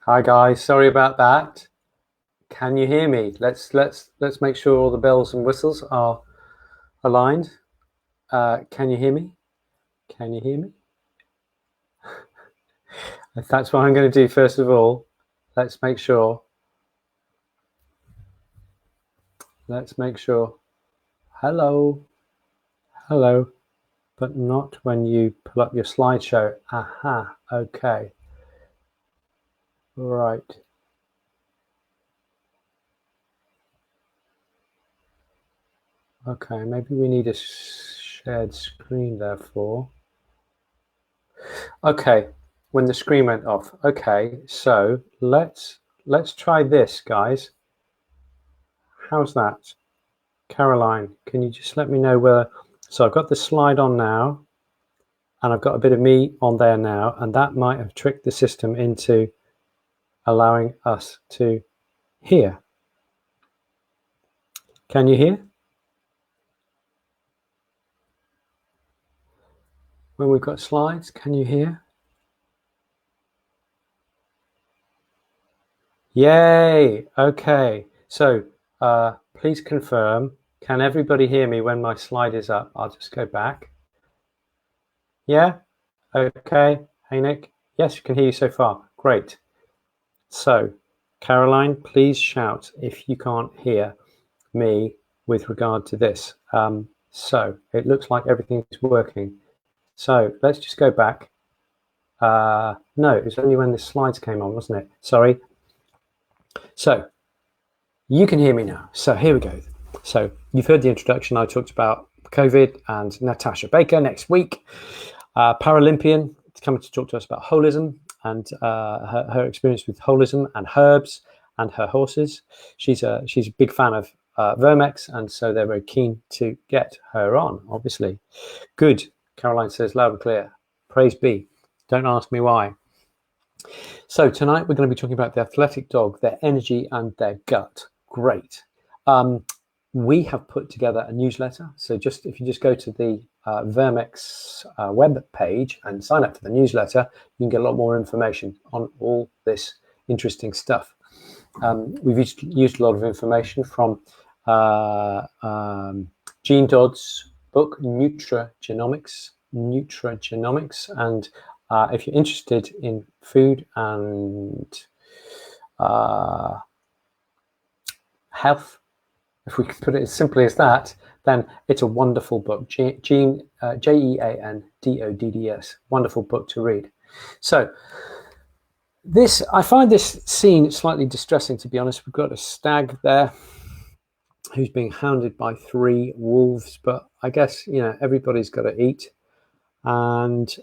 Hi guys, sorry about that. Can you hear me? Let's make sure all the bells and whistles are aligned. Can you hear me? Can you hear me? That's what I'm going to do first of all. Let's make sure. Let's make sure. Hello. Hello. But not when you pull up your slideshow. Aha. Okay. Right. Okay, maybe we need a shared screen therefore. Okay, when the screen went off. Okay, so let's try this, guys. How's that? Caroline, can you just let me know where? So I've got the slide on now, and I've got a bit of me on there now, and that might have tricked the system into allowing us to hear. Can you hear? When we've got slides, can you hear? Yay! Okay, so please confirm. Can everybody hear me when my slide is up? I'll just go back. Yeah? Okay. Hey, Nick. Yes, you can hear you so far. Great. So, Caroline, please shout if you can't hear me with regard to this. So, it looks like everything's working. So, let's just go back. No, it was only when the slides came on, wasn't it? Sorry. So, you can hear me now. So, here we go. So, you've heard the introduction. I talked about COVID and Natasha Baker next week. Paralympian, coming to talk to us about holism and her experience with holism and herbs and her horses. She's a big fan of Verm-X, and so they're very keen to get her on, obviously. Good. Caroline says loud and clear. Praise be. Don't ask me why. So tonight we're going to be talking about the athletic dog, their energy and their gut. Great. We have put together a newsletter. So if you just go to the Verm-X web page and sign up for the newsletter, you can get a lot more information on all this interesting stuff. We've used a lot of information from Gene Dodd's book, Nutrigenomics. And if you're interested in food and health, if we can put it as simply as that, then it's a wonderful book. Jean, Jeandodds, wonderful book to read. So I find this scene slightly distressing, to be honest. We've got a stag there who's being hounded by 3 wolves, but I guess, everybody's got to eat, and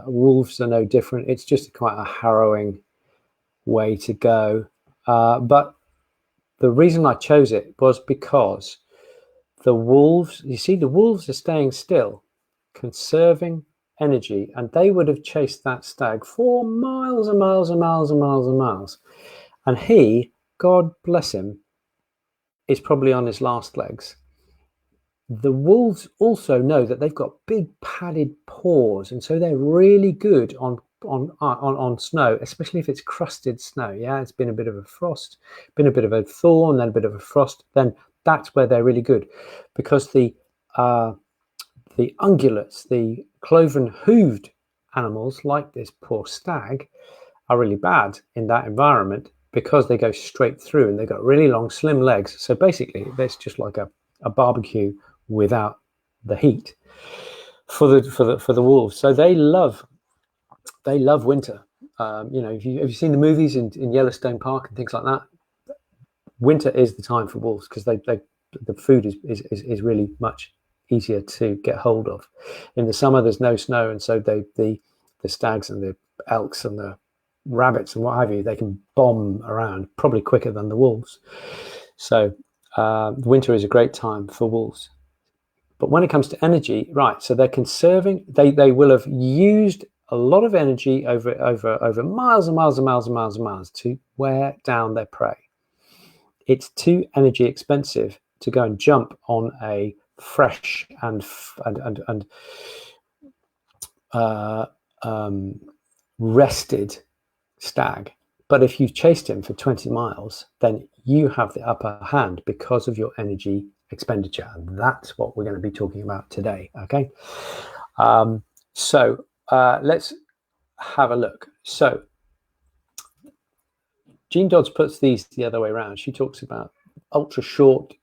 wolves are no different. It's just quite a harrowing way to go. But the reason I chose it was because the wolves, the wolves are staying still, conserving energy, and they would have chased that stag for miles and miles and miles and miles and miles. And he, God bless him, is probably on his last legs. The wolves also know that they've got big padded paws, and so they're really good on snow, especially if it's crusted snow. Yeah, it's been a bit of a frost, been a bit of a thaw, and then a bit of a frost. Then that's where they're really good, because the ungulates, the cloven-hooved animals like this poor stag, are really bad in that environment because they go straight through and they've got really long, slim legs. So basically, it's just like a barbecue without the heat for the wolves. So they love winter. Have you seen the movies in Yellowstone Park and things like that? Winter is the time for wolves because the food is really much easier to get hold of. In the summer, there's no snow, and so the stags and the elks and the rabbits and what have you, they can bomb around probably quicker than the wolves. So winter is a great time for wolves. But when it comes to energy, right, so they're conserving, they will have used a lot of energy over miles and miles and miles and miles and miles to wear down their prey. It's too energy expensive to go and jump on a fresh and rested stag, But if you've chased him for 20 miles, then you have the upper hand because of your energy expenditure. And that's what we're going to be talking about today. Okay. So let's have a look. So Jean Dodds puts these the other way around. She talks about ultra short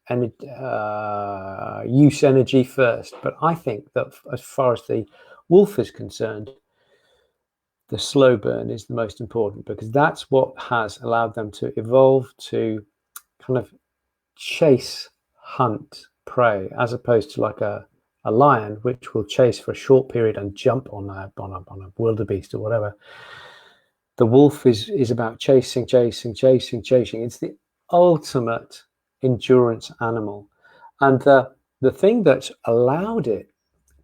use energy first. But I think that as far as the wolf is concerned, the slow burn is the most important, because that's what has allowed them to evolve to kind of chase, hunt prey, as opposed to like a lion, which will chase for a short period and jump on a wildebeest or whatever. The wolf is about chasing. It's the ultimate endurance animal. And the thing that's allowed it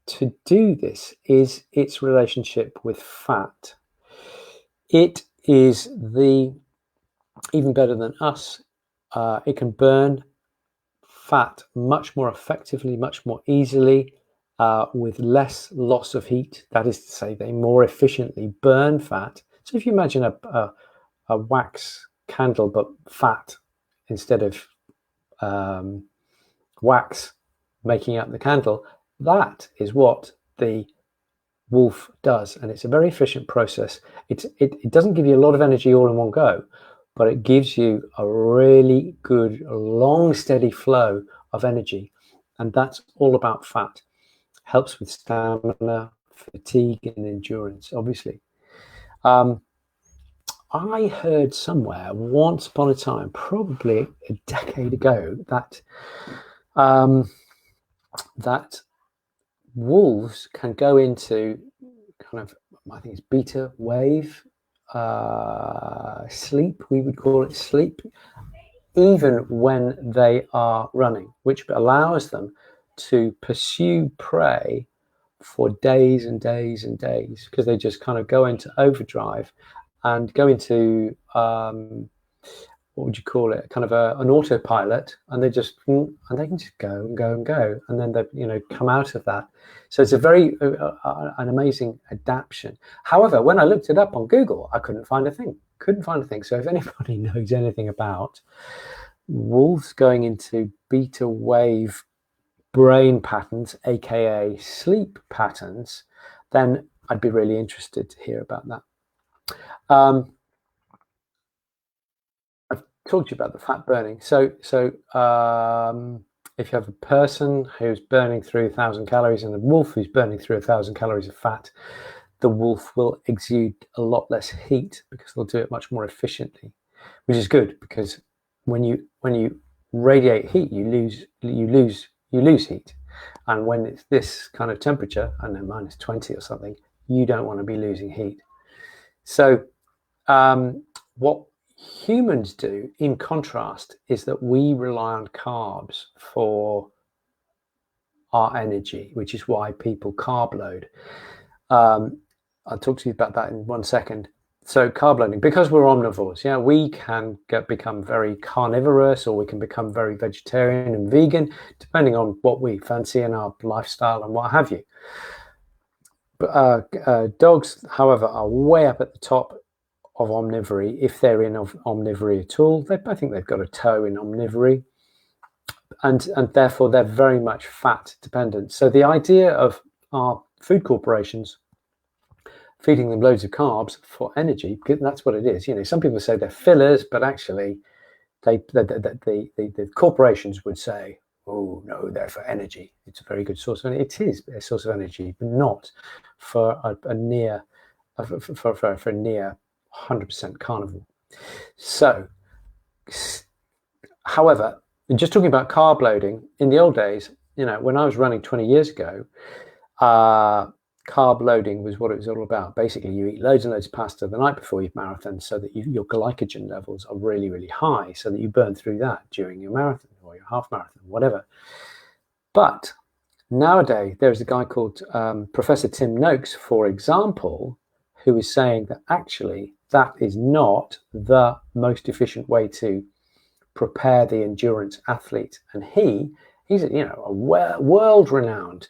to do this is its relationship with fat. It is even better than us. It can burn fat much more effectively, much more easily, with less loss of heat. That is to say, they more efficiently burn fat. So if you imagine a wax candle, but fat instead of wax making up the candle, that is what the wolf does, and it's a very efficient process. It doesn't give you a lot of energy all in one go, but it gives you a really good long steady flow of energy, and that's all about fat. Helps with stamina, fatigue, and endurance, obviously. I heard somewhere once upon a time, probably a decade ago, that that wolves can go into kind of, I think it's beta wave sleep, we would call it sleep, even when they are running, which allows them to pursue prey for days and days and days, because they just kind of go into overdrive and go into what would you call it, kind of an autopilot, and they can just go and go and go, and then they come out of that. So it's a very an amazing adaptation. However, when I looked it up on Google, I couldn't find a thing. So if anybody knows anything about wolves going into beta wave brain patterns, aka sleep patterns, then I'd be really interested to hear about that. I've talked to you about the fat burning. So if you have a person who's burning through 1,000 calories and a wolf who's burning through 1,000 calories of fat, the wolf will exude a lot less heat because they'll do it much more efficiently, which is good, because when you radiate heat, you lose heat, and when it's this kind of temperature, I don't know, minus 20 or something, you don't want to be losing heat. So what humans do, in contrast, is that we rely on carbs for our energy, which is why people carb load. I'll talk to you about that in 1 second. So carb loading, because we're omnivores, we can become very carnivorous, or we can become very vegetarian and vegan, depending on what we fancy in our lifestyle and what have you. But dogs, however, are way up at the top of omnivory, if they're in omnivory at all. I think they've got a toe in omnivory, and therefore they're very much fat dependent. So the idea of our food corporations feeding them loads of carbs for energy, because that's what it is. Some people say they're fillers, but actually the corporations would say, oh no, they're for energy. It's a very good source of energy. It is a source of energy, but not for a near 100% carnivore. So, however, just talking about carb loading, in the old days, when I was running 20 years ago, carb loading was what it was all about. Basically, you eat loads and loads of pasta the night before your marathon, so that your glycogen levels are really, really high, so that you burn through that during your marathon or your half marathon, whatever. But nowadays, there's a guy called Professor Tim Noakes, for example, who is saying that actually that is not the most efficient way to prepare the endurance athlete. And he's a world-renowned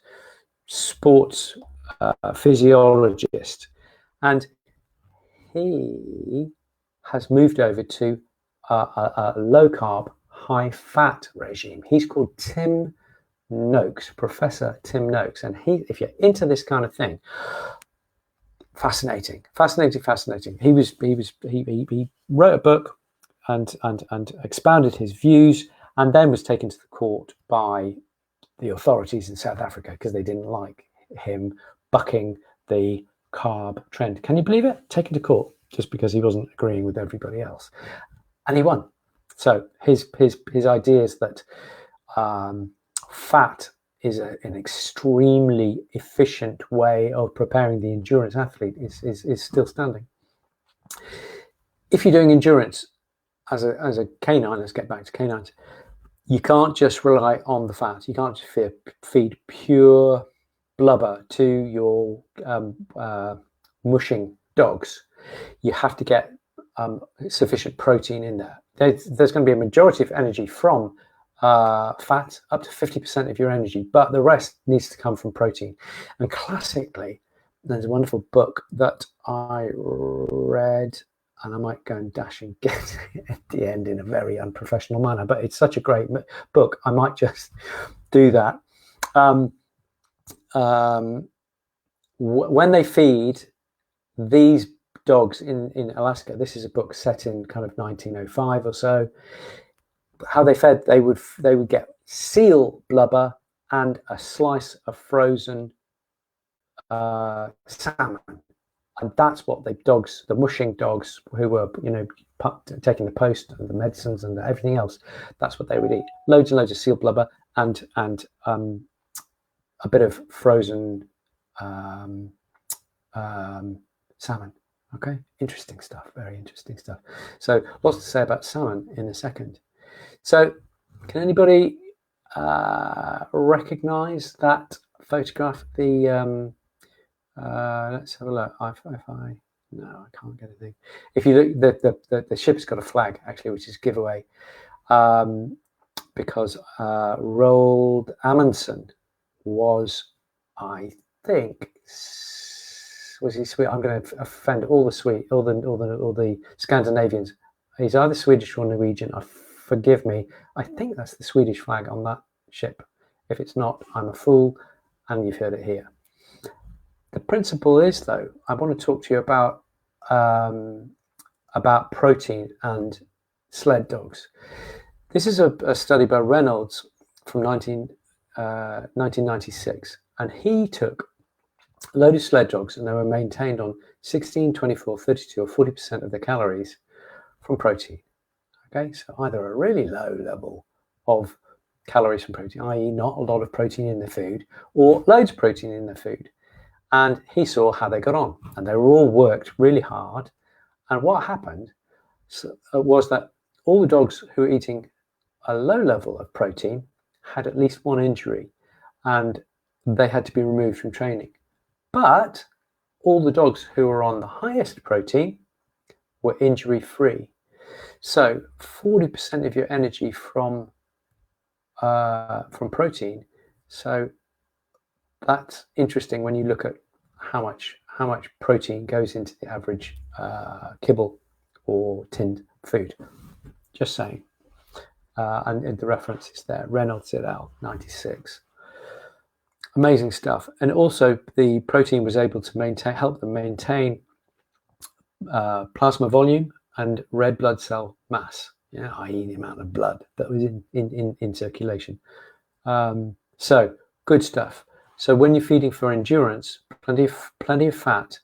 sports physiologist, and he has moved over to a low carb, high fat regime. He's called Tim Noakes, Professor Tim Noakes, and if you're into this kind of thing, fascinating. He wrote a book and expounded his views, and then was taken to the court by the authorities in South Africa because they didn't like him bucking the carb trend. Can you believe it? Taken to court just because he wasn't agreeing with everybody else, and he won. So his ideas that fat is an extremely efficient way of preparing the endurance athlete is still standing. If you're doing endurance as a canine, let's get back to canines, you can't just rely on the fat. You can't just feed pure blubber to your mushing dogs. You have to get sufficient protein in there. There's going to be a majority of energy from fat, up to 50% of your energy, but the rest needs to come from protein. And classically, there's a wonderful book that I read, and I might go and dash and get it at the end in a very unprofessional manner, but it's such a great book, I might just do that. When they feed these dogs in Alaska, this is a book set in kind of 1905 or so, how they fed, they would get seal blubber and a slice of frozen salmon, and that's what the mushing dogs who were taking the post and the medicines and everything else, that's what they would eat. Loads and loads of seal blubber and a bit of frozen salmon. Okay, interesting stuff, very interesting stuff. So lots to say about salmon in a second. So can anybody recognize that photograph? Let's have a look. No, I can't get a thing. If you look, the ship's got a flag actually, which is giveaway, because Roald Amundsen was, I think, was he Swedish? I'm going to offend all the Scandinavians. He's either Swedish or Norwegian. Forgive me. I think that's the Swedish flag on that ship. If it's not, I'm a fool, and you've heard it here. The principle is, though, I want to talk to you about protein and sled dogs. This is a study by Reynolds from 1996, and he took a load of sled dogs, and they were maintained on 16, 24, 32, or 40% of the calories from protein. Okay, so either a really low level of calories from protein, i.e. not a lot of protein in the food, or loads of protein in the food. And he saw how they got on, and they were all worked really hard. And what happened was that all the dogs who were eating a low level of protein had at least one injury, and they had to be removed from training. But all the dogs who were on the highest protein were injury-free. So 40% of your energy from protein. So that's interesting when you look at how much protein goes into the average kibble or tinned food. Just saying. And the reference is there, Reynolds et al. 96. Amazing stuff. And also the protein was able to help them maintain plasma volume and red blood cell mass, i.e. the amount of blood that was in circulation. So good stuff. So when you're feeding for endurance, plenty of fat,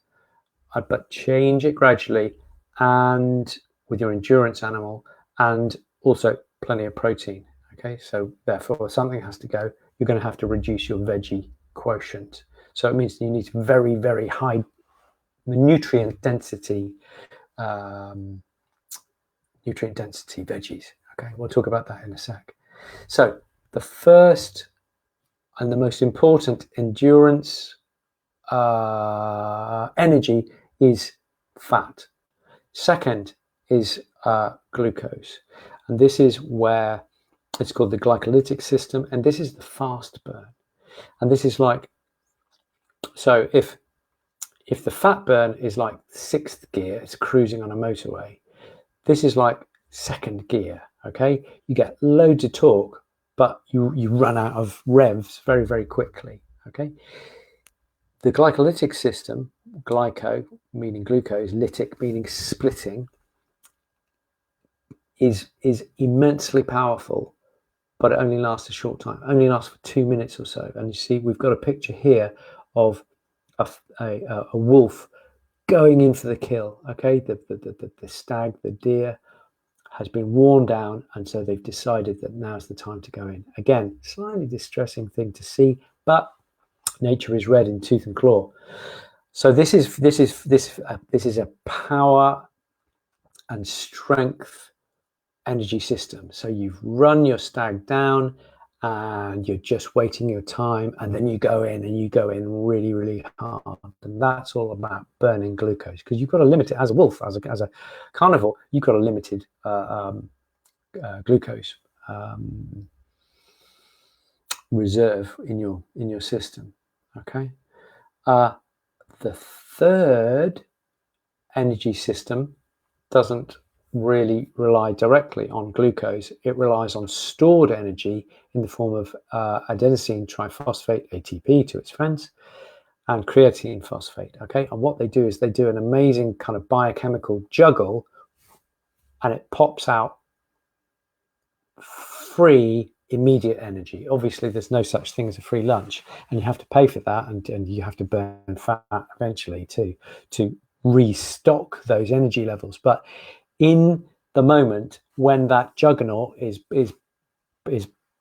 but change it gradually, and with your endurance animal, and also plenty of protein. Okay, so therefore something has to go. You're going to have to reduce your veggie quotient. So it means you need very, very high nutrient density veggies. Okay, we'll talk about that in a sec. So the first and the most important endurance energy is fat. Second is glucose, and this is where it's called the glycolytic system, and this is the fast burn. And this is like, so if the fat burn is like sixth gear, it's cruising on a motorway, this is like second gear. Okay, you get loads of torque, but you run out of revs very, very quickly. Okay, the glycolytic system, glyco meaning glucose, lytic meaning splitting, is immensely powerful, but it only lasts a short time. It only lasts for 2 minutes or so. And you see, we've got a picture here of a wolf going in for the kill. Okay, the stag, the deer, has been worn down, and so they've decided that now's the time to go in. Again, slightly distressing thing to see, but nature is red in tooth and claw. So this is a power and strength energy system. So you've run your stag down and you're just waiting your time, and then you go in really, really hard. And that's all about burning glucose, because you've got to limit it as a wolf, as a carnivore. You've got a limited glucose reserve in your system. Okay. The third energy system doesn't really rely directly on glucose. It relies on stored energy in the form of adenosine triphosphate, ATP to its friends, and creatine phosphate. Okay, and what they do is they do an amazing kind of biochemical juggle, and it pops out free immediate energy. Obviously, there's no such thing as a free lunch, and you have to pay for that, and you have to burn fat eventually to restock those energy levels. But in the moment when that juggernaut is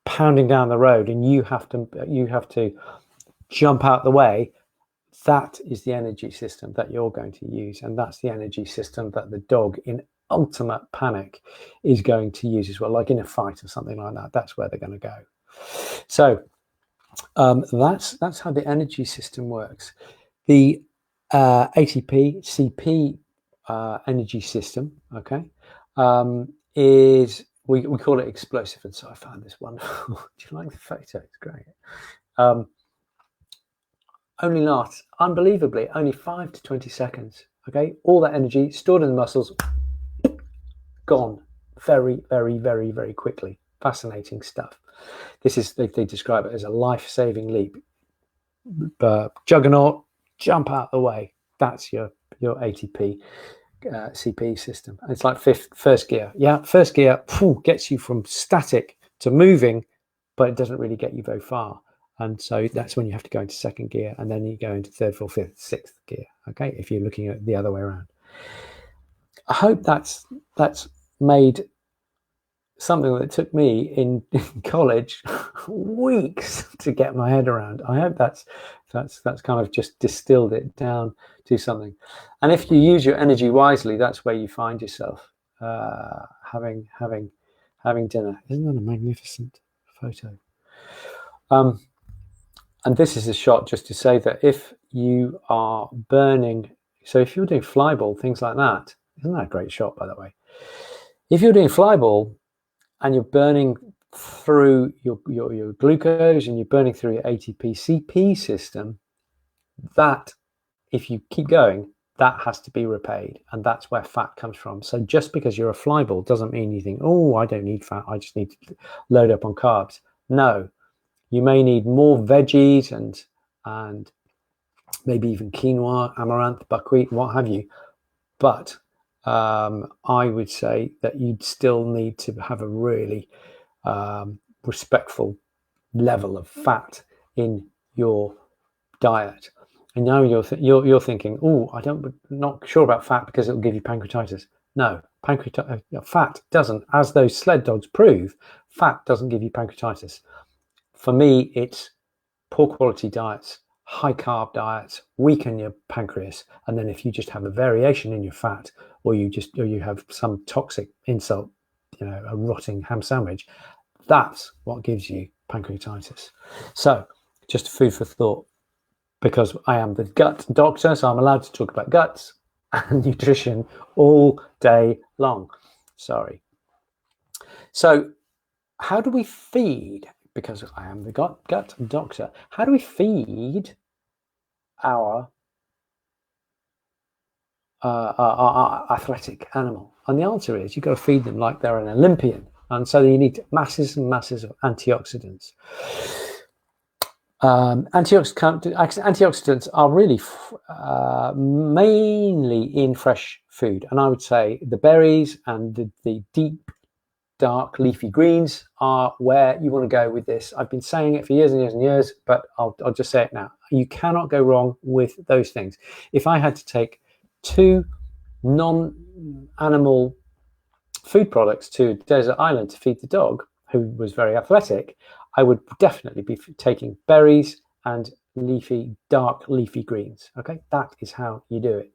pounding down the road and you have to jump out the way, that is the energy system that you're going to use, and that's the energy system that the dog in ultimate panic is going to use as well, like in a fight or something like that. That's where they're going to go. So that's how the energy system works. The ATP CP energy system, okay, is we call it explosive, and so I found this wonderful. Do you like the photo? It's great. Only lasts, unbelievably, only 5 to 20 seconds. Okay, all that energy stored in the muscles, gone very, very, very, very quickly. Fascinating stuff. This is, they describe it as a life-saving leap. Juggernaut, jump out the way. That's your ATP CP system. It's like first gear. Yeah, first gear gets you from static to moving, but it doesn't really get you very far. And so that's when you have to go into second gear, and then you go into third, fourth, fifth, sixth gear. Okay, if you're looking at the other way around. I hope that's made something that took me in college weeks to get my head around. I hope that's kind of just distilled it down to something. And if you use your energy wisely, that's where you find yourself having dinner. Isn't that a magnificent photo? And this is a shot just to say that if you are burning, so if you're doing flyball, things like that, isn't that a great shot, by the way? If you're doing flyball and you're burning through your glucose and you're burning through your ATP CP system, that, if you keep going, that has to be repaid, and that's where fat comes from. So just because you're a flyball doesn't mean you think, oh, I don't need fat, I just need to load up on carbs. No, you may need more veggies and maybe even quinoa, amaranth, buckwheat, what have you. But I would say that you'd still need to have a really respectful level of fat in your diet. And now you're thinking, oh, not sure about fat because it'll give you pancreatitis. No, fat doesn't, as those sled dogs prove, fat doesn't give you pancreatitis. For me, it's poor quality diets, high carb diets, weaken your pancreas, and then if you just have a variation in your fat, or you have some toxic insult, a rotting ham sandwich, that's what gives you pancreatitis. So just food for thought, because I am the gut doctor, so I'm allowed to talk about guts and nutrition all day long. Sorry. So how do we feed? Because I am the gut doctor, how do we feed our athletic animal, And the answer is you've got to feed them like they're an Olympian. And so you need masses and masses of antioxidants. Antioxidants are really mainly in fresh food. And I would say the berries and the deep, dark leafy greens are where you want to go with this. I've been saying it for years and years and years, but I'll just say it now. You cannot go wrong with those things. If I had to take 2 non-animal food products to a desert island to feed the dog, who was very athletic, I would definitely be taking berries and dark leafy greens. Okay, that is how you do it.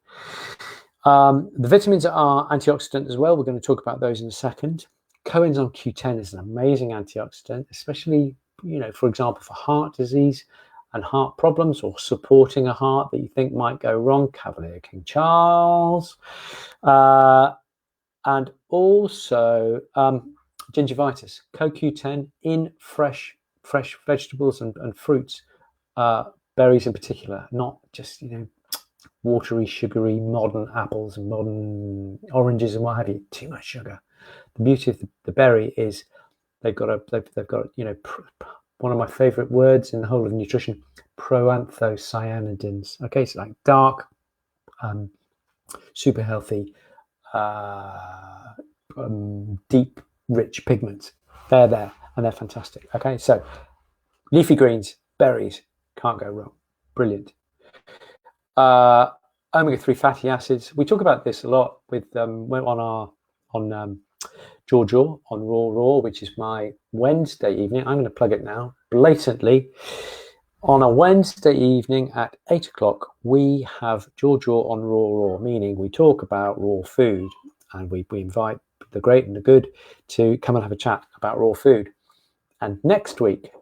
The vitamins are antioxidant as well. We're going to talk about those in a second. Coenzyme Q10 is an amazing antioxidant, especially, for example, for heart disease and heart problems, or supporting a heart that you think might go wrong. Cavalier King Charles. And also gingivitis, CoQ10 in fresh vegetables and fruits, berries in particular, not just watery, sugary, modern apples and modern oranges and what have you. Too much sugar. The beauty of the berry is they've got one of my favorite words in the whole of nutrition, proanthocyanidins. Okay, so like dark, super healthy, deep, rich pigments. They're there and they're fantastic. Okay, so leafy greens, berries, can't go wrong. Brilliant. Omega-3 fatty acids. We talk about this a lot with on Jaw on Raw, which is my Wednesday evening. I'm going to plug it now blatantly. On a Wednesday evening at 8 o'clock, we have Jaw on Raw, meaning we talk about raw food, and we invite the great and the good to come and have a chat about raw food. And next Wednesday,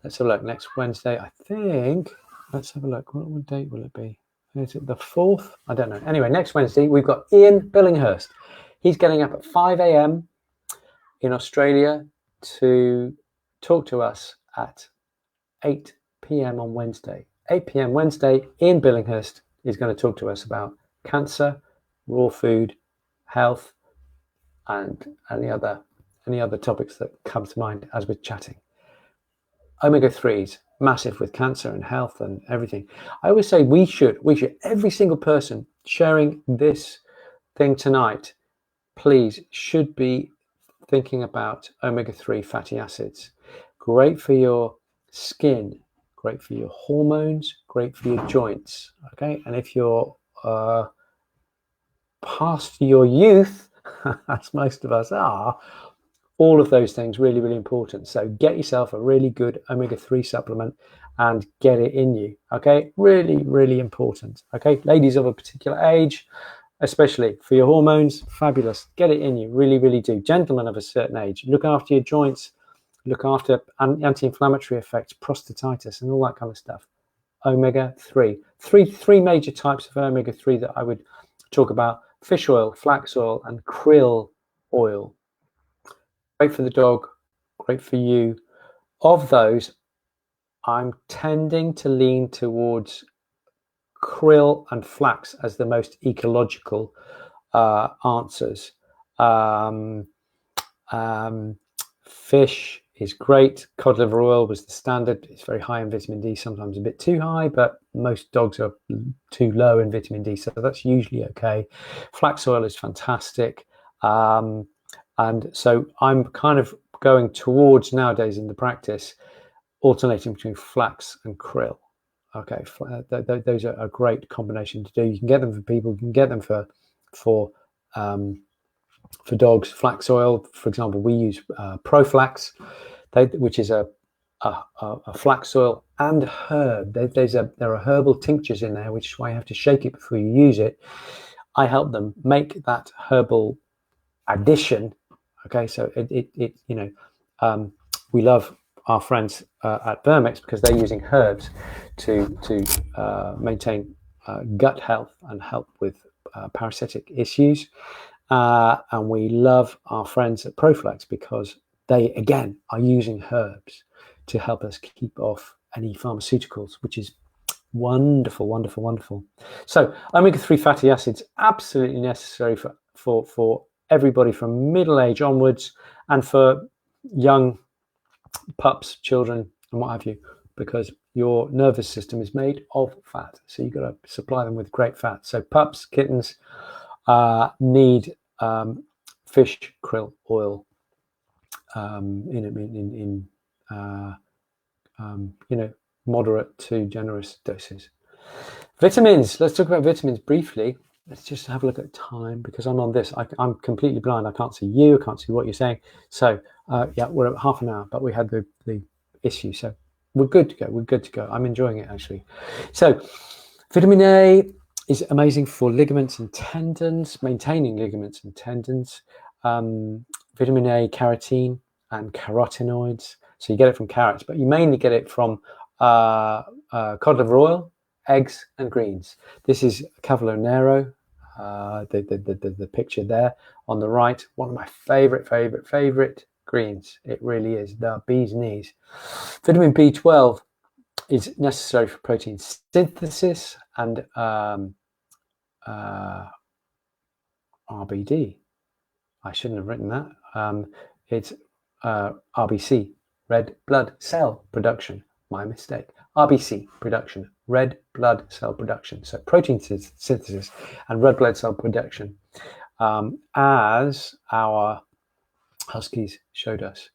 let's have a look. Next Wednesday, I think. Let's have a look. What date will it be? Is it the 4th? I don't know. Anyway, next Wednesday, we've got Ian Billinghurst. He's getting up at 5 a.m. in Australia to talk to us at 8 p.m. on Wednesday. 8 p.m. Wednesday, Ian Billinghurst is going to talk to us about cancer, raw food, health, and any other topics that come to mind as we're chatting. Omega-3s, massive with cancer and health and everything. I always say we should, every single person sharing this thing tonight, please, should be thinking about omega-3 fatty acids. Great for your skin, great for your hormones, great for your joints. Okay, and if you're past your youth, as most of us are, all of those things really, really important. So get yourself a really good omega-3 supplement and get it in you. Okay, really, really important. Okay, ladies of a particular age, especially for your hormones, fabulous. Get it in you, really, really do. Gentlemen of a certain age, look after your joints, look after anti-inflammatory effects, prostatitis, and all that kind of stuff. Omega-3. Three major types of omega-3 that I would talk about: fish oil, flax oil, and krill oil. Great for the dog, great for you. Of those, I'm tending to lean towards krill and flax as the most ecological answers. Fish is great. Cod liver oil was the standard. It's very high in vitamin D, sometimes a bit too high, but most dogs are too low in vitamin D, so that's usually okay. Flax oil is fantastic. And so I'm kind of going towards nowadays in the practice, alternating between flax and krill. Okay, those are a great combination to do. You can get them for people. You can get them for dogs. Flax oil, for example, we use Proflax, which is a flax oil and herb. There are herbal tinctures in there, which is why you have to shake it before you use it. I help them make that herbal addition. Okay, so we love our friends at Verm-X because they're using herbs to maintain gut health and help with parasitic issues. And we love our friends at Proflax because they, again, are using herbs to help us keep off any pharmaceuticals, which is Wonderful, wonderful, wonderful. So omega-3 fatty acids absolutely necessary for everybody from middle age onwards, and for young pups, children, and what have you, because your nervous system is made of fat. So you've got to supply them with great fat. So pups, kittens need fish krill oil in moderate to generous doses. Vitamins. Let's talk about vitamins briefly. Let's just have a look at time, because I'm on this. I'm completely blind. I can't see you. I can't see what you're saying. So yeah, we're at half an hour, but we had the issue. So we're good to go. We're good to go. I'm enjoying it, actually. So vitamin A is amazing for ligaments and tendons, maintaining ligaments and tendons. Vitamin A, carotene, and carotenoids. So you get it from carrots, but you mainly get it from cod liver oil, eggs, and greens. This is Cavolo Nero, the picture there on the right. One of my favorite greens. It really is the bee's knees. Vitamin B12 is necessary for protein synthesis and RBD. I shouldn't have written that. It's RBC, red blood cell production. My mistake. RBC production, red blood cell production. So protein synthesis and red blood cell production, as our huskies showed us.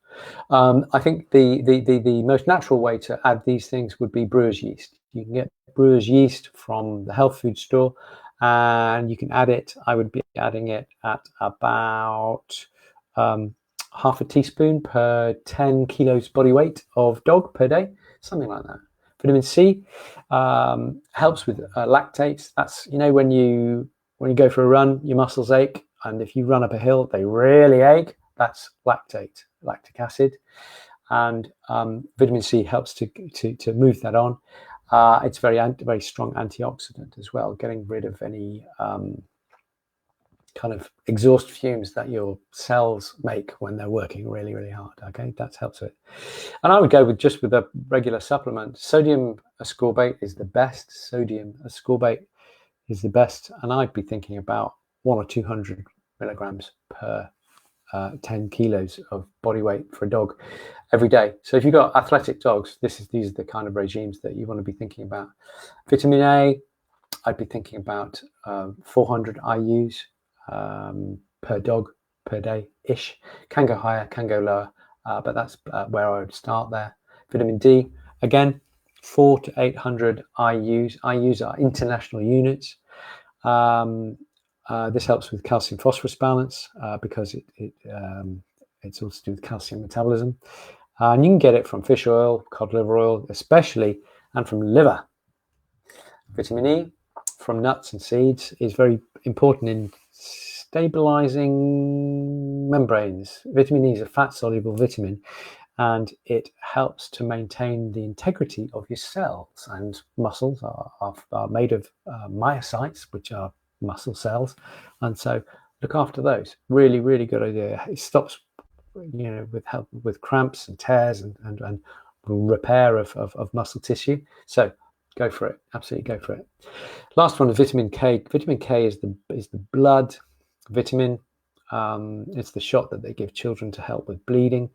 I think the most natural way to add these things would be brewer's yeast. You can get brewer's yeast from the health food store, and you can add it. I would be adding it at about half a teaspoon per 10 kilos body weight of dog per day, something like that. Vitamin C helps with lactates. That's, when you go for a run, your muscles ache, and if you run up a hill, they really ache. That's lactic acid, and vitamin C helps to move that on. It's very strong antioxidant as well, getting rid of any kind of exhaust fumes that your cells make when they're working really hard. Okay, that helps it. And I would go with a regular supplement. Sodium ascorbate is the best. Sodium ascorbate is the best, and I'd be thinking about 100 or 200 milligrams per 10 kilos of body weight for a dog every day. So if you've got athletic dogs, these are the kind of regimes that you want to be thinking about. Vitamin A, I'd be thinking about 400 IUs per dog per day ish. Can go higher, can go lower, but that's where I would start there. Vitamin D, again, 400 to 800 IUs. IUs are international units. This helps with calcium phosphorus balance because it's also to do with calcium metabolism. And you can get it from fish oil, cod liver oil especially, and from liver. Vitamin E from nuts and seeds is very important in stabilizing membranes. Vitamin E is a fat-soluble vitamin, and it helps to maintain the integrity of your cells. And muscles are made of myocytes, which are muscle cells, and so look after those. Really good idea. It stops with cramps and tears and repair of muscle tissue. So go for it. Absolutely go for it. Last one is vitamin K. Vitamin K is the blood vitamin. It's the shot that they give children to help with bleeding,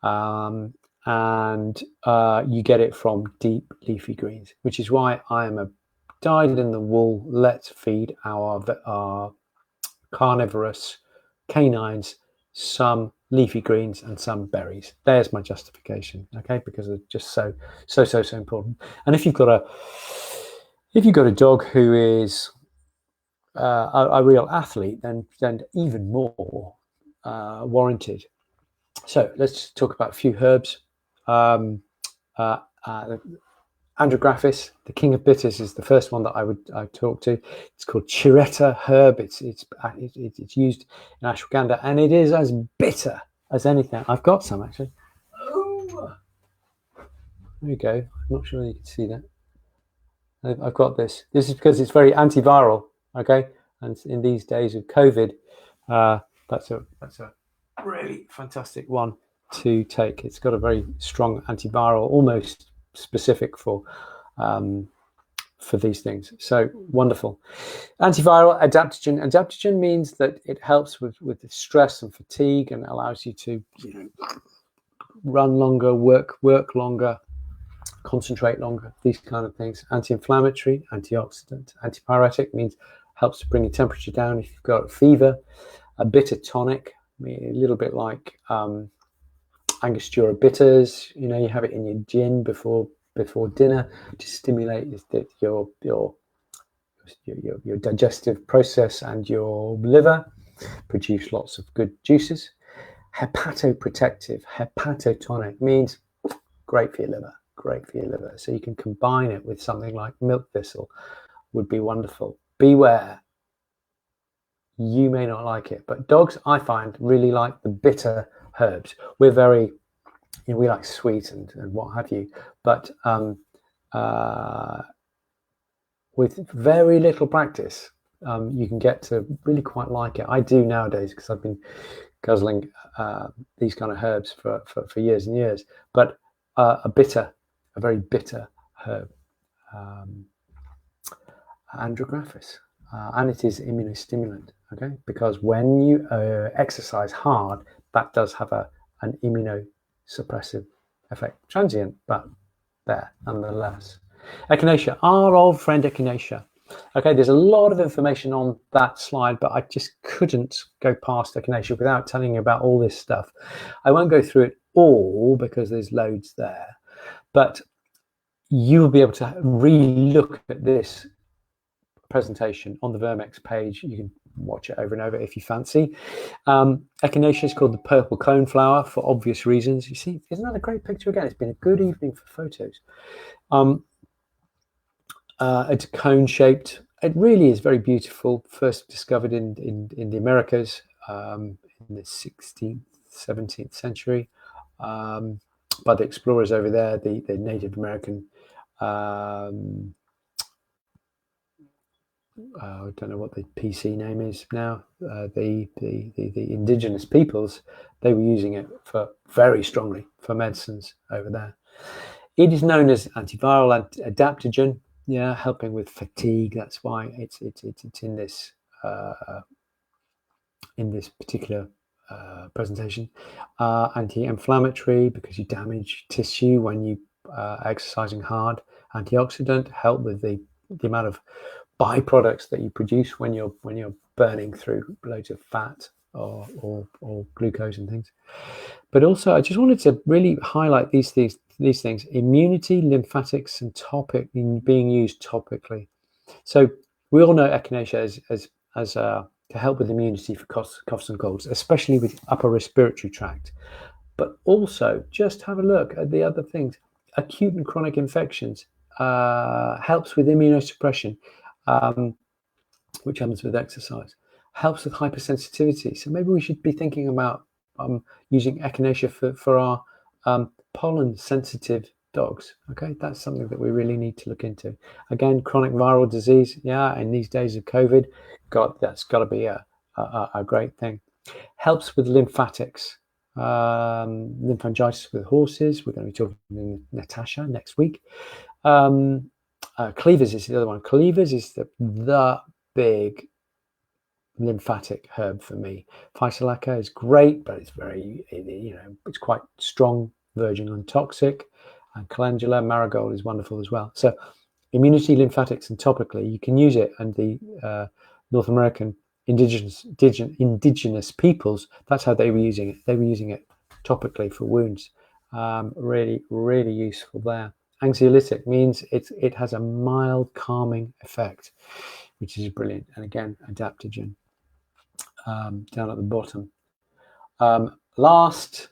and you get it from deep leafy greens, which is why I am a dyed-in-the-wool, let's feed our carnivorous canines some leafy greens and some berries. There's my justification, okay? Because it's just so important. And if you've got a dog who is a real athlete, then even more warranted. So let's talk about a few herbs. Andrographis, the king of bitters, is the first one that I talk to. It's called Chiretta herb. It's used in ashwagandha, and it is as bitter as anything. I've got some actually. Oh, there you go. I'm not sure you can see that. I've got this. This is because it's very antiviral. Okay, and in these days of COVID, that's a really fantastic one to take. It's got a very strong antiviral, almost specific for for these things. So wonderful. Antiviral, adaptogen. Adaptogen means that it helps with the stress and fatigue and allows you to, you know, run longer, work longer, concentrate longer, these kind of things. Anti-inflammatory, antioxidant. Antipyretic means helps to bring your temperature down if you've got a fever. A bitter tonic, a little bit like Angostura bitters. You know, you have it in your gin before dinner to stimulate your digestive process and your liver, produce lots of good juices. Hepatoprotective, hepatotonic means great for your liver, So you can combine it with something like milk thistle, would be wonderful. Beware, you may not like it, but dogs, I find, really like the bitter herbs. We're very, you know, we like sweet and what have you, but with very little practice, you can get to really quite like it. I do nowadays because I've been guzzling these kind of herbs for years and years. But a very bitter herb, andrographis, and it is immunostimulant. Okay, because when you exercise hard, that does have an immunosuppressive effect, transient, but there nonetheless. Echinacea, our old friend Echinacea. Okay, there's a lot of information on that slide, but I just couldn't go past Echinacea without telling you about all this stuff. I won't go through it all because there's loads there, but you'll be able to re-look at this presentation on the Verm-X page. You can watch it over and over if you fancy. Echinacea is called the purple coneflower for obvious reasons. You see, isn't that a great picture again? It's been a good evening for photos. It's cone-shaped. It really is very beautiful. First discovered in the Americas in the 16th, 17th century by the explorers over there, the Native American. I don't know what the PC name is now. The indigenous peoples, they were using it for very strongly for medicines over there. It is known as antiviral, adaptogen. Yeah, helping with fatigue. That's why it's in this particular presentation. Anti-inflammatory, because you damage tissue when you exercising hard. Antioxidant, help with the amount of byproducts that you produce when you're burning through loads of fat or glucose and things. But also, I just wanted to really highlight these things: immunity, lymphatics, and being used topically. So we all know Echinacea as to help with immunity for coughs and colds, especially with upper respiratory tract. But also, just have a look at the other things: acute and chronic infections, helps with immunosuppression, which happens with exercise, helps with hypersensitivity. So maybe we should be thinking about using Echinacea for our pollen sensitive dogs. Okay, that's something that we really need to look into. Again, chronic viral disease, yeah, in these days of COVID, that's got to be a great thing. Helps with lymphatics, lymphangitis with horses. We're going to be talking to Natasha next week. Cleavers is the other one. Cleavers is the big lymphatic herb for me. Physiolaca is great, but it's very, it's quite strong, verging on toxic. And calendula, marigold is wonderful as well. So immunity, lymphatics, and topically, you can use it. And the North American indigenous peoples, that's how they were using it. They were using it topically for wounds. Really, really useful there. Anxiolytic means it has a mild calming effect, which is brilliant. And again, adaptogen down at the bottom. Last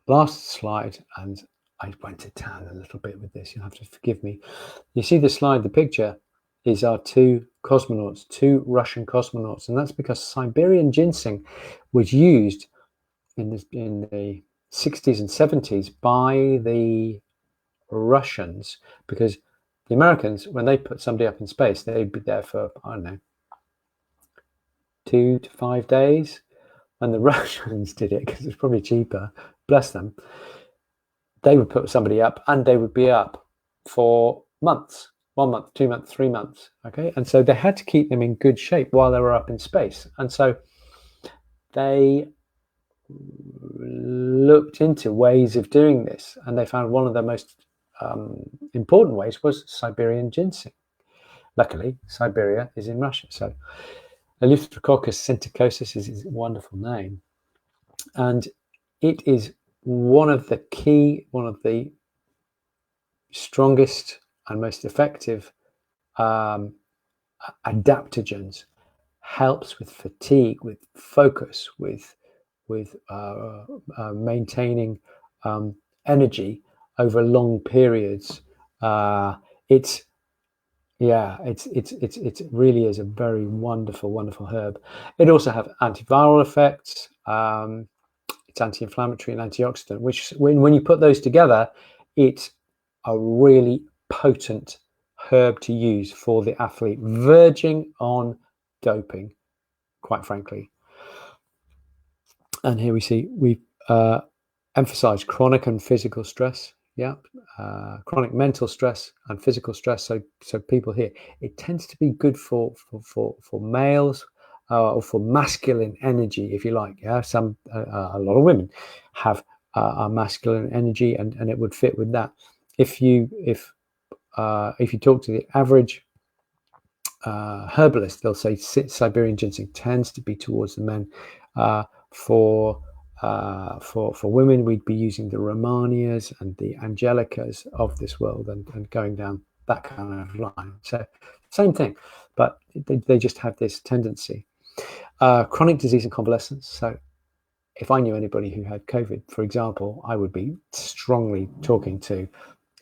slide, and I went to town a little bit with this. You'll have to forgive me. You see the slide, the picture is our two Russian cosmonauts, and that's because Siberian ginseng was used in the 60s and 70s by the Russians, because the Americans, when they put somebody up in space, they'd be there for, I don't know, 2 to 5 days. When the Russians did it, because it's probably cheaper, bless them, they would put somebody up and they would be up for months. 1 month, 2 months, 3 months. Okay, and so they had to keep them in good shape while they were up in space, and so they looked into ways of doing this, and they found one of the most important ways was Siberian ginseng. Luckily, Siberia is in Russia, so Eleutherococcus synticosus is his wonderful name, and it is one of the strongest and most effective adaptogens. Helps with fatigue, with focus, with maintaining energy over long periods. It really is a very wonderful herb. It also has antiviral effects. It's anti-inflammatory and antioxidant, which when you put those together, it's a really potent herb to use for the athlete verging on doping, quite frankly. And here we see we've emphasized chronic and physical stress. Chronic mental stress and physical stress. So people here, it tends to be good for males or for masculine energy, if you like. Some a lot of women have a masculine energy, and it would fit with that. If you talk to the average herbalist, they'll say Siberian ginseng tends to be towards the men. For women, we'd be using the Romanias and the Angelicas of this world, and going down that kind of line. So same thing, but they just have this tendency. Chronic disease and convalescence. So if I knew anybody who had COVID, for example, I would be strongly talking to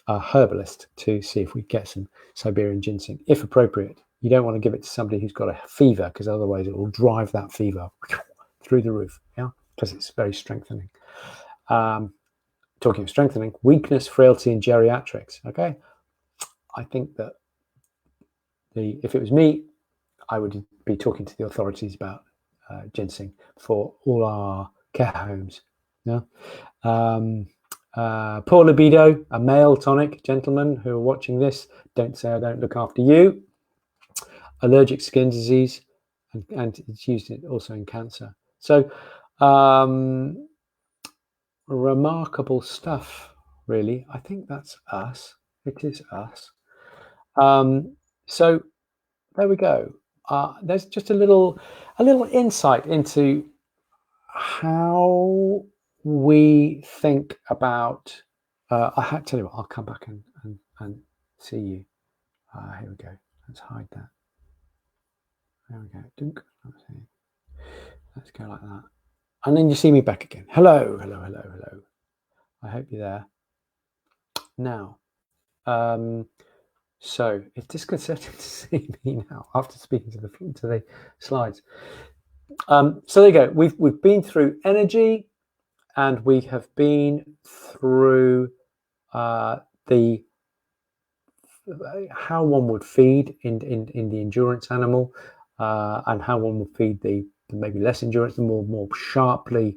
a herbalist to see if we get some Siberian ginseng, if appropriate. You don't want to give it to somebody who's got a fever, because otherwise it will drive that fever through the roof, because it's very strengthening. Talking of strengthening, weakness, frailty, and geriatrics. Okay, I think that if it was me, I would be talking to the authorities about ginseng for all our care homes. Poor libido, a male tonic. Gentlemen who are watching this, don't say I don't look after you. Allergic skin disease, and it's used also in cancer. So remarkable stuff, really. I think that's us. It is us. So there we go. There's just a little insight into how we think about. I tell you what, I'll come back and see you. Here we go. Let's hide that. There we go. Dunk. Let's go like that. And then you see me back again. Hello. I hope you're there. Now, so it's disconcerting to see me now after speaking to the slides. So there you go. We've been through energy, and we have been through how one would feed in the endurance animal, and how one would feed the maybe less endurance, the more sharply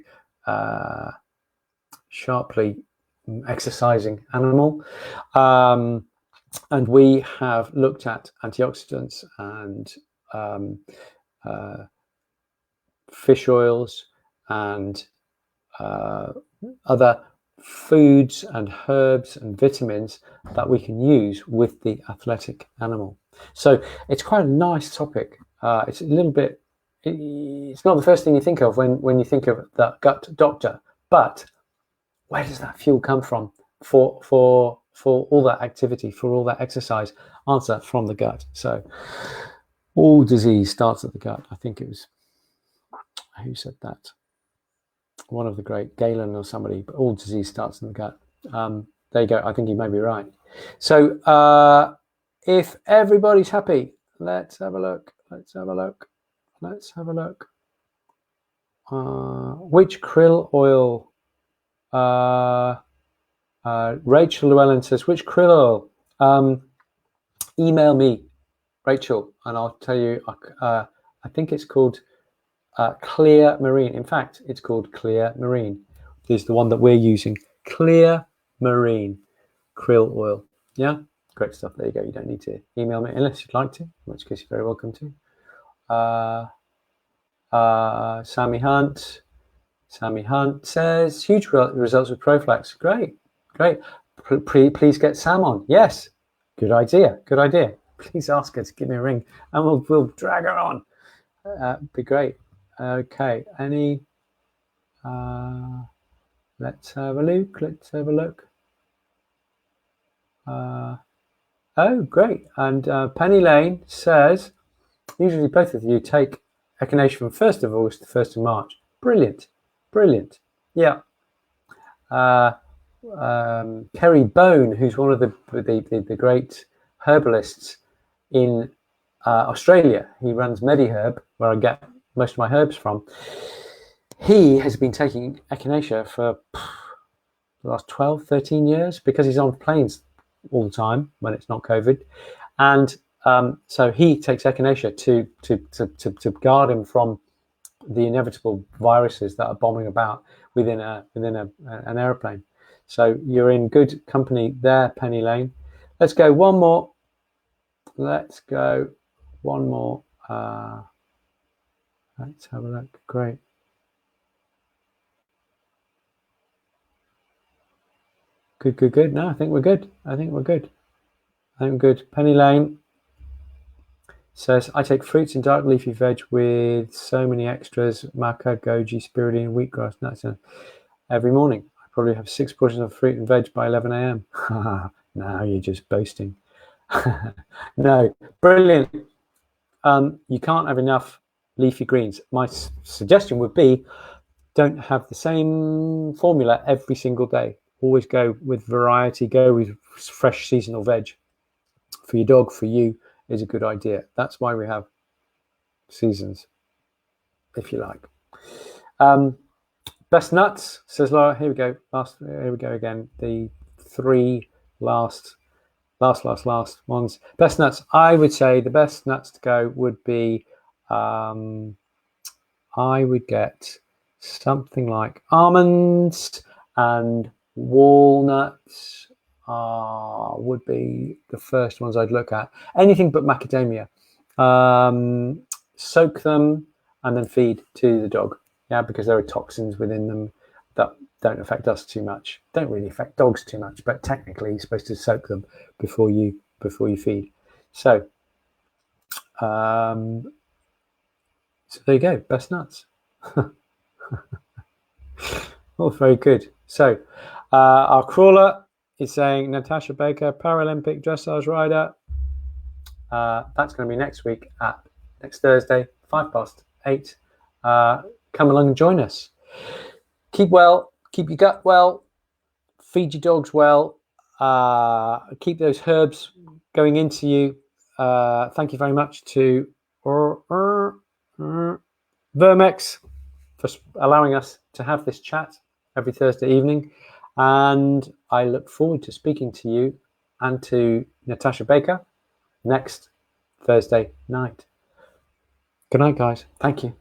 exercising animal. And we have looked at antioxidants and fish oils and other foods and herbs and vitamins that we can use with the athletic animal. So it's quite a nice topic. It's a little bit, it's not the first thing you think of when you think of the gut doctor, but where does that fuel come from for all that activity, for all that exercise? Answer: from the gut. So all disease starts at the gut. I think it was, who said that? One of the great, Galen or somebody, but all disease starts in the gut. There you go. I think you may be right. So if everybody's happy, let's have a look. Which krill oil? Rachel Llewellyn says, which krill oil? Email me, Rachel, and I'll tell you. I think it's called Clear Marine. In fact, it's called Clear Marine. This is the one that we're using. Clear Marine krill oil. Yeah. Great stuff. There you go. You don't need to email me unless you'd like to, in which case you're very welcome to. Sammy Hunt says, huge results with Proflex. Great. Please get Sam on. Yes. Good idea. Please ask her to give me a ring and we'll drag her on. Be great. Okay. Let's have a look. Oh, great. And Penny Lane says, usually both of you take Echinacea from 1st of August to 1st of March. Brilliant. Yeah. Kerry Bone, who's one of the great herbalists in Australia. He runs MediHerb, where I get most of my herbs from. He has been taking Echinacea for the last 12, 13 years because he's on planes all the time when it's not COVID. And so he takes Echinacea to guard him from the inevitable viruses that are bombing about within an airplane. So you're in good company there, Penny Lane. Let's go one more. Let's have a look. Great. Good. No, I think we're good. Penny Lane says, I take fruits and dark leafy veg with so many extras, maca, goji, spirulina, wheatgrass, nuts, every morning. I probably have 6 portions of fruit and veg by 11 a.m. Now you're just boasting. No, brilliant. You can't have enough leafy greens. My suggestion would be, don't have the same formula every single day. Always go with variety, go with fresh seasonal veg. For your dog, for you, is a good idea. That's why we have seasons, if you like. Best nuts, says Laura. Here we go. Here we go again. The 3 last ones. Best nuts. I would say the best nuts to go would be, I would get something like almonds and walnuts. Would be the first ones I'd look at. Anything but macadamia. Soak them and then feed to the dog. Yeah, because there are toxins within them that don't affect us too much. Don't really affect dogs too much, but technically you're supposed to soak them before you feed. So, so there you go. Best nuts. Oh, very good. So, our crawler is saying Natasha Baker, Paralympic dressage rider. That's going to be next Thursday, 8:05. Come along and join us. Keep well, keep your gut well, feed your dogs well, keep those herbs going into you. Thank you very much to Verm-X for allowing us to have this chat every Thursday evening. And I look forward to speaking to you and to Natasha Baker next Thursday night. Good night, guys. Thank you.